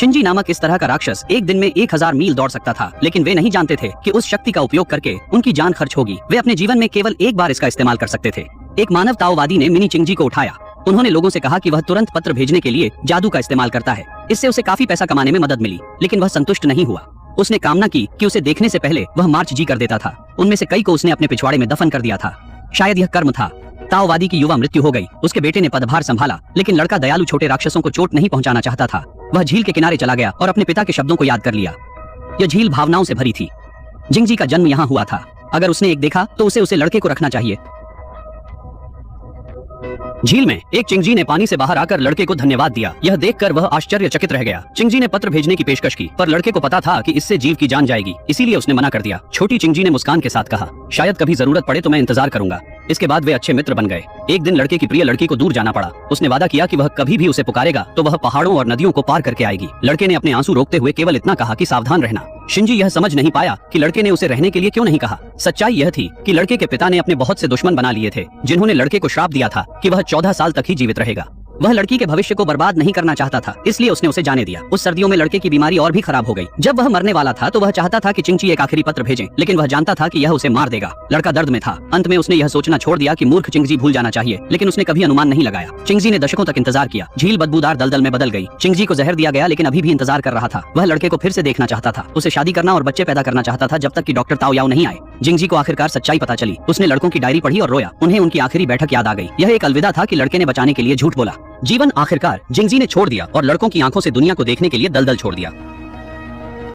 Shinji नामक इस तरह का राक्षस एक दिन में 1000 मील दौड़ सकता था, लेकिन वे नहीं जानते थे कि उस शक्ति का उपयोग करके उनकी जान खर्च होगी। वे अपने जीवन में केवल एक बार इसका इस्तेमाल कर सकते थे। एक मानवतावादी ने मिनी चिंगजी को उठाया। उन्होंने लोगों से कहा कि वह तुरंत पत्र भेजने के लिए जादू का इस्तेमाल करता है। इससे उसे काफी पैसा कमाने में मदद मिली, लेकिन वह संतुष्ट नहीं हुआ। उसने कामना की कि उसे देखने से पहले वह मार्च जी कर देता था। उनमें से कई को उसने अपने पिछवाड़े में दफन कर दिया था। शायद यह कर्म था। ताओवादी की युवा मृत्यु हो गई। उसके बेटे ने पदभार संभाला, लेकिन लड़का दयालु छोटे राक्षसों को चोट नहीं पहुंचाना चाहता था। वह झील के किनारे चला गया और अपने पिता के शब्दों को याद कर लिया। यह झील भावनाओं से भरी थी। जिंगजी का जन्म यहाँ हुआ था। अगर उसने एक देखा तो उसे लड़के को रखना चाहिए। झील में एक चिंगजी ने पानी से बाहर आकर लड़के को धन्यवाद दिया। यह देखकर वह आश्चर्यचकित रह गया। चिंगजी ने पत्र भेजने की पेशकश की, पर लड़के को पता था कि इससे जीव की जान जाएगी, इसीलिए उसने मना कर दिया। छोटी चिंगजी ने मुस्कान के साथ कहा, शायद कभी जरूरत पड़े तो मैं इंतजार करूंगा। इसके बाद वे अच्छे मित्र बन गए। एक दिन लड़के की प्रिय लड़की को दूर जाना पड़ा। उसने वादा किया कि वह कभी भी उसे पुकारेगा तो वह पहाड़ों और नदियों को पार करके आएगी। लड़के ने अपने आंसू रोकते हुए केवल इतना कहा कि सावधान रहना। शिंजी यह समझ नहीं पाया कि लड़के ने उसे रहने के लिए क्यों नहीं कहा। सच्चाई यह थी कि लड़के के पिता ने अपने बहुत से दुश्मन बना लिए थे, जिन्होंने लड़के को श्राप दिया था कि वह 14 साल तक ही जीवित रहेगा। वह लड़की के भविष्य को बर्बाद नहीं करना चाहता था, इसलिए उसने उसे जाने दिया। उस सर्दियों में लड़के की बीमारी और भी खराब हो गई। जब वह मरने वाला था तो वह चाहता था कि चिंगजी एक आखिरी पत्र भेजे, लेकिन वह जानता था कि यह उसे मार देगा। लड़का दर्द में था। अंत में उसने यह सोचना छोड़ दिया कि मूर्ख चिंगजी भूल जाना चाहिए, लेकिन उसने कभी अनुमान नहीं लगाया। चिंगजी ने दशकों तक इंतजार किया। झील बदबूदार दलदल में बदल गई। चिंगजी को जहर दिया गया, लेकिन अभी भी इंतजार कर रहा था। वह लड़के को फिर से देखना चाहता था, उसे शादी करना और बच्चे पैदा करना चाहता था, जब तक कि डॉक्टर ताओ याओ नहीं आए। जिंगजी को आखिरकार सच्चाई पता चली। उसने लड़कों की डायरी पढ़ी और रोया। उन्हें उनकी आखिरी बैठक याद आ गई। यह एक अलविदा था कि लड़के ने बचाने के लिए झूठ बोला। जीवन आखिरकार जिंगजी ने छोड़ दिया और लड़कों की आंखों से दुनिया को देखने के लिए दलदल छोड़ दिया।